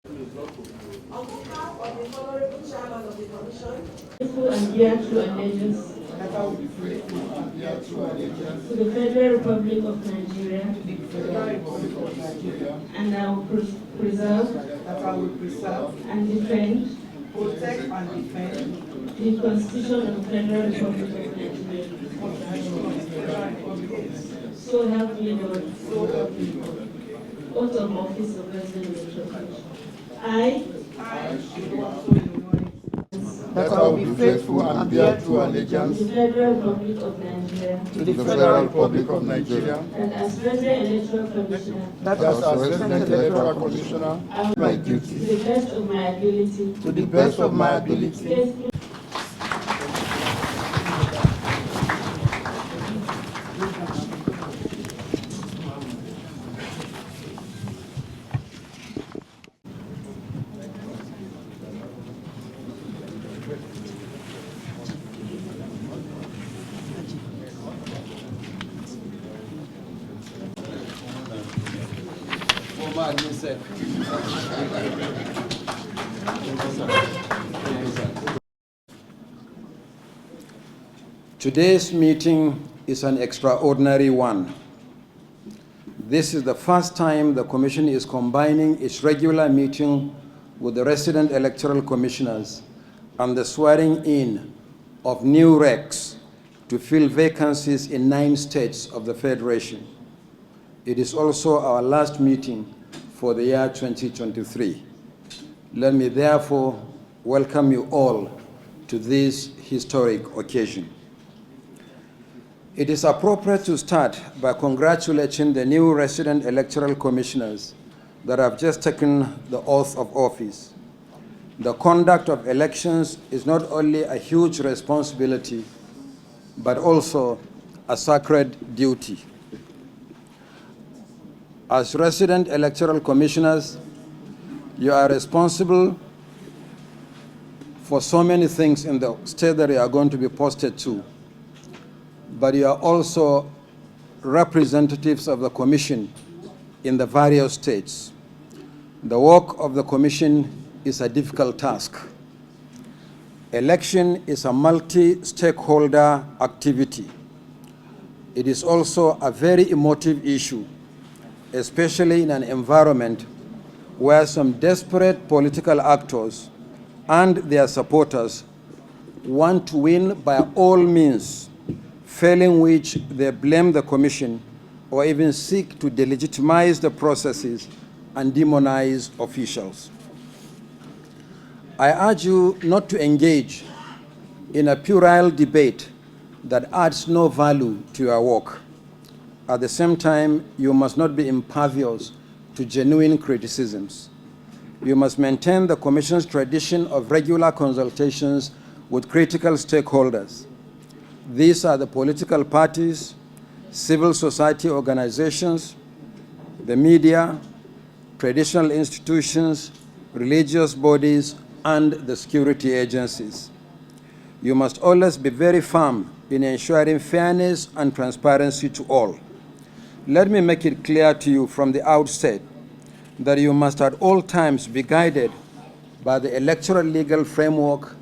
On behalf of the Honorable Chairman of the Commission, faithful and bear true allegiance that I will be faithful and bear true allegiance to the Federal Republic of Nigeria, to the Federal Republic of Nigeria, and I will preserve that I will preserve, and defend protect, and defend the Constitution of the Federal Republic of Nigeria. the Constitution of the Federal Republic of Nigeria. So help me God. So help me God. Oath of office of Resident Electoral Commissioner. I, That I will be faithful and bear true allegiance the Federal Republic of Nigeria, to the Federal Republic of Nigeria, and as Resident Electoral Commissioner, that as Resident Electoral Commissioner, I will, my to duty, the best of my ability, to the best of my ability, faithfully Today's meeting is an extraordinary one. This is the first time the Commission is combining its regular meeting with the Resident Electoral Commissioners and the swearing in of new recs to fill vacancies in 9 states of the Federation. It is also our last meeting for the year 2023. Let me therefore welcome you all to this historic occasion. It is appropriate to start by congratulating the new Resident Electoral Commissioners that have just taken the oath of office. The conduct of elections is not only a huge responsibility, but also a sacred duty. As Resident Electoral Commissioners, you are responsible for so many things in the state that you are going to be posted to, but you are also representatives of the Commission in the various states. The work of the Commission is a difficult task. Election is a multi-stakeholder activity. It is also a very emotive issue, especially in an environment where some desperate political actors and their supporters want to win by all means, failing which they blame the Commission or even seek to delegitimize the processes and demonize officials. I urge you not to engage in a puerile debate that adds no value to your work. At the same time, you must not be impervious to genuine criticisms. You must maintain the Commission's tradition of regular consultations with critical stakeholders. These are the political parties, civil society organizations, the media, traditional institutions, religious bodies, and the security agencies. You must always be very firm in ensuring fairness and transparency to all. Let me make it clear to you from the outset that you must at all times be guided by the electoral legal framework,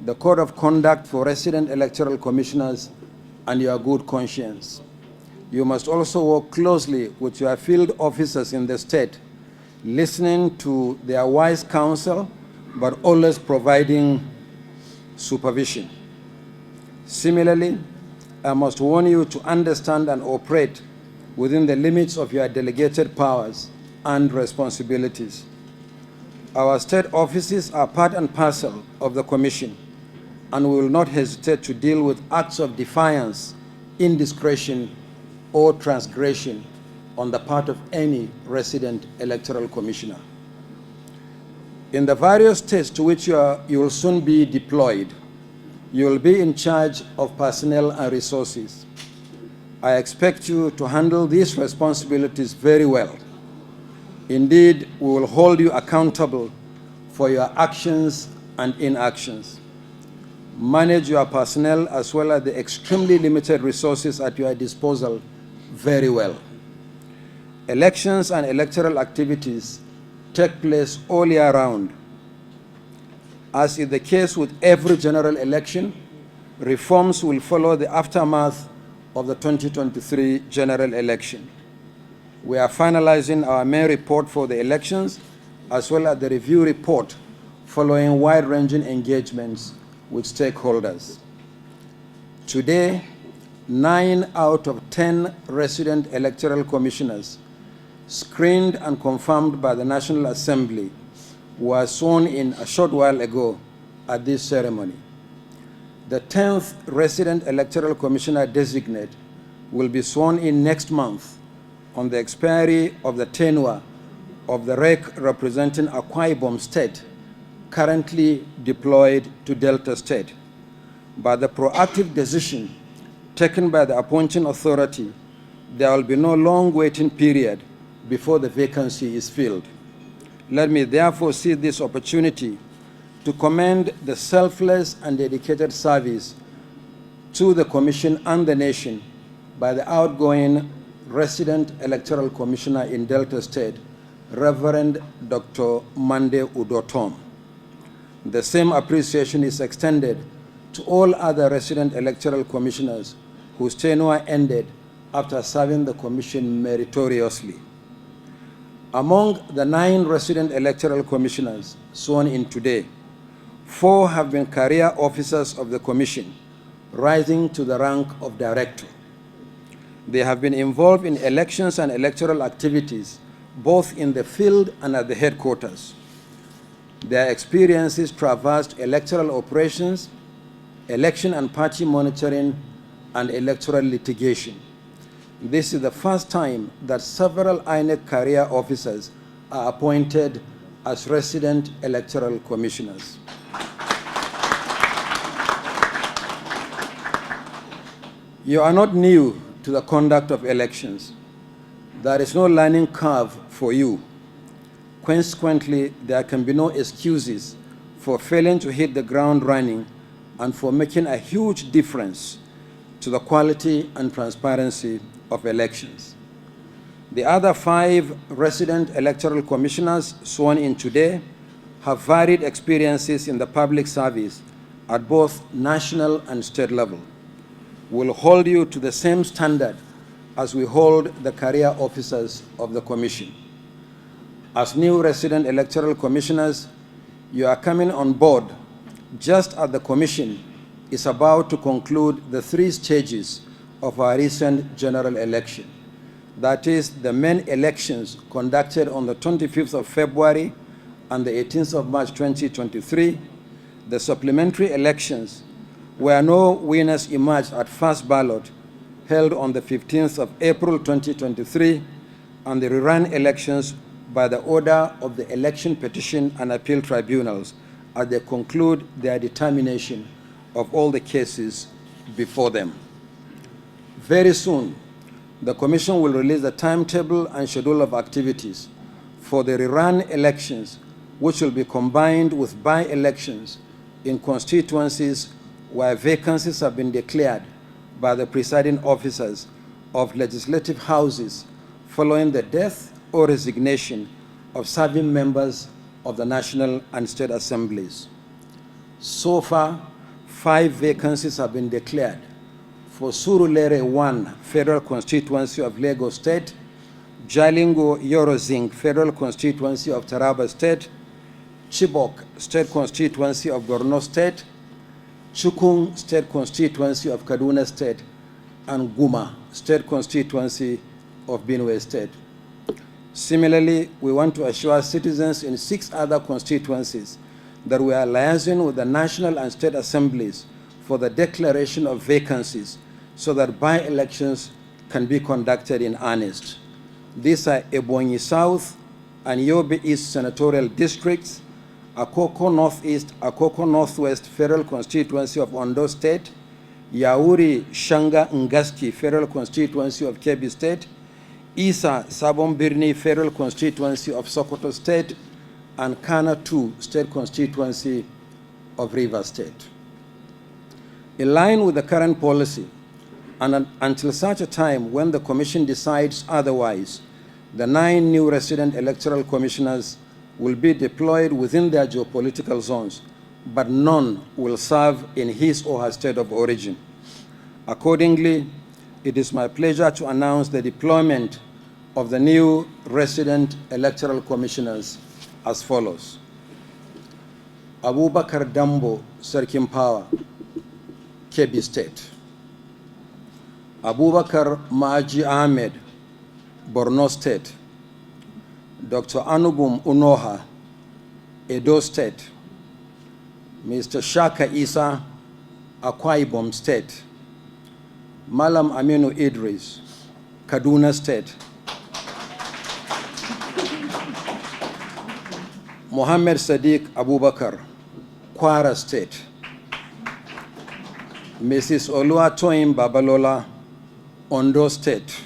the Code of Conduct for Resident Electoral Commissioners, and your good conscience. You must also work closely with your field officers in the state, listening to their wise counsel, but always providing supervision. Similarly, I must warn you to understand and operate within the limits of your delegated powers and responsibilities. Our state offices are part and parcel of the Commission, and we will not hesitate to deal with acts of defiance, indiscretion, or transgression on the part of any resident electoral commissioner. In the various states to which you will soon be deployed, you will be in charge of personnel and resources. I expect you to handle these responsibilities very well. Indeed, we will hold you accountable for your actions and inactions. Manage your personnel as well as the extremely limited resources at your disposal very well. Elections and electoral activities take place all year round. As is the case with every general election, reforms will follow the aftermath of the 2023 general election. We are finalizing our main report for the elections, as well as the review report following wide-ranging engagements with stakeholders. Today, 9 out of 10 resident electoral commissioners screened and confirmed by the National Assembly were sworn in a short while ago at this ceremony. The 10th resident electoral commissioner designate will be sworn in next month on the expiry of the tenure of the REC representing Akwa Ibom State, currently deployed to Delta State. By the proactive decision taken by the appointing authority, there will be no long waiting period before the vacancy is filled. Let me therefore seize this opportunity to commend the selfless and dedicated service to the Commission and the nation by the outgoing Resident Electoral Commissioner in Delta State, Reverend Dr. Mande Udotom. The same appreciation is extended to all other resident electoral commissioners whose tenure ended after serving the Commission meritoriously. Among the 9 resident electoral commissioners sworn in today, 4 have been career officers of the Commission, rising to the rank of director. They have been involved in elections and electoral activities, both in the field and at the headquarters. Their experiences traversed electoral operations, election and party monitoring, and electoral litigation. This is the first time that several INEC career officers are appointed as resident electoral commissioners. You are not new to the conduct of elections. There is no learning curve for you. Consequently, there can be no excuses for failing to hit the ground running and for making a huge difference to the quality and transparency of elections. The other 5 resident electoral commissioners sworn in today have varied experiences in the public service at both national and state level. We'll hold you to the same standard as we hold the career officers of the Commission. As new resident electoral commissioners, you are coming on board just as the Commission is about to conclude the 3 stages of our recent general election. That is, the main elections conducted on the 25th of February and the 18th of March 2023, the supplementary elections where no winners emerged at first ballot held on the 15th of April 2023, and the rerun elections by the order of the Election Petition and Appeal Tribunals as they conclude their determination of all the cases before them. Very soon, the Commission will release the timetable and schedule of activities for the rerun elections, which will be combined with by-elections in constituencies where vacancies have been declared by the presiding officers of legislative houses following the death or resignation of serving members of the National and State Assemblies. So far, 5 vacancies have been declared for Surulere 1 Federal Constituency of Lagos State, Jalingo Yorozing Federal Constituency of Taraba State, Chibok State Constituency of Borno State, Chukung State Constituency of Kaduna State, and Guma State Constituency of Benue State. Similarly, we want to assure citizens in 6 other constituencies that we are liaising with the National and State Assemblies for the declaration of vacancies so that by-elections can be conducted in earnest. These are Ebonyi South and Yobe East Senatorial Districts, Akoko Northeast, Akoko Northwest Federal Constituency of Ondo State, Yauri Shanga Ngaski Federal Constituency of Kebbi State, Isa Sabon Birni Federal Constituency of Sokoto State, and Kana 2 State Constituency of Rivers State. In line with the current policy, and until such a time when the Commission decides otherwise, the 9 new resident electoral commissioners will be deployed within their geopolitical zones, but none will serve in his or her state of origin. Accordingly, it is my pleasure to announce the deployment of the new Resident Electoral Commissioners as follows. Abubakar Dambo, Sarkin Power, Kebbi State. Abubakar Maaji Ahmed, Borno State. Dr. Anubum Unoha, Edo State. Mr. Shaka Isa, Akwa Ibom State. Malam Aminu Idris, Kaduna State. Mohammed Sadiq Abubakar, Kwara State. Mrs. Oluwatoyin Babalola, Ondo State.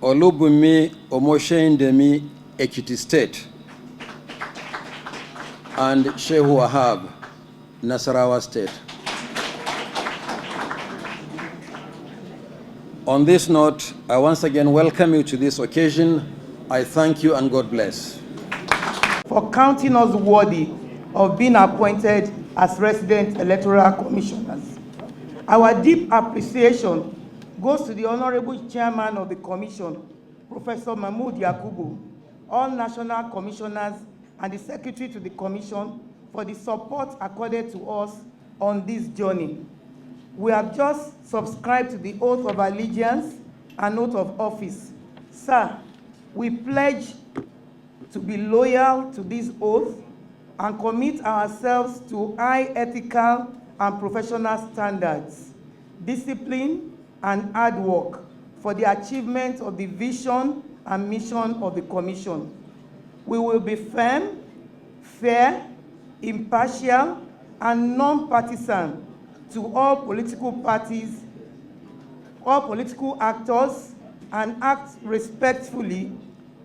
Olubumi Omoshendemi, Ekiti State. And Shehu Wahab, Nasarawa State. On this note, I once again welcome you to this occasion. I thank you and God bless. For counting us worthy of being appointed as Resident Electoral Commissioners. Our deep appreciation goes to the Honorable Chairman of the Commission, Professor Mahmood Yakubu, all National Commissioners, and the Secretary to the Commission for the support accorded to us on this journey. We have just subscribed to the oath of allegiance and oath of office. Sir, we pledge to be loyal to this oath and commit ourselves to high ethical and professional standards, discipline, and hard work for the achievement of the vision and mission of the Commission. We will be firm, fair, impartial, and non-partisan to all political parties, all political actors, and act respectfully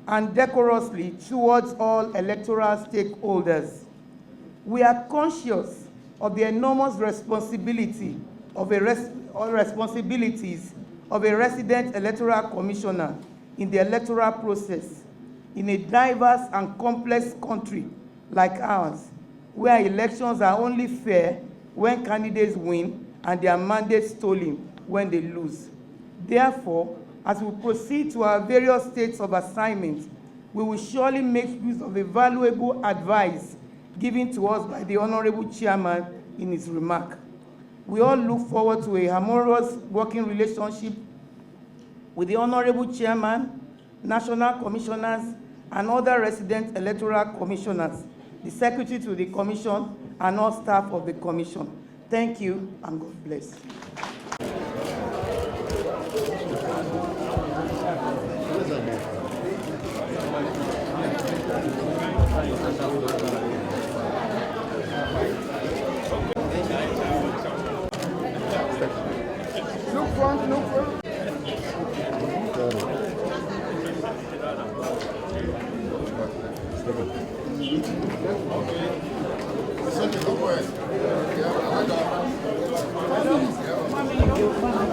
and decorously towards all electoral stakeholders. We are conscious of the enormous responsibilities of a resident electoral commissioner in the electoral process in a diverse and complex country like ours, where elections are only fair when candidates win and their mandate stolen when they lose. Therefore, as we proceed to our various states of assignment, we will surely make use of the valuable advice given to us by the Honorable Chairman in his remark. We all look forward to a harmonious working relationship with the Honorable Chairman, National Commissioners, and other resident electoral commissioners, the Secretary to the Commission, and all staff of the Commission. Thank you, and God bless. Look front, look front. It's such a good way. Yeah, I like that.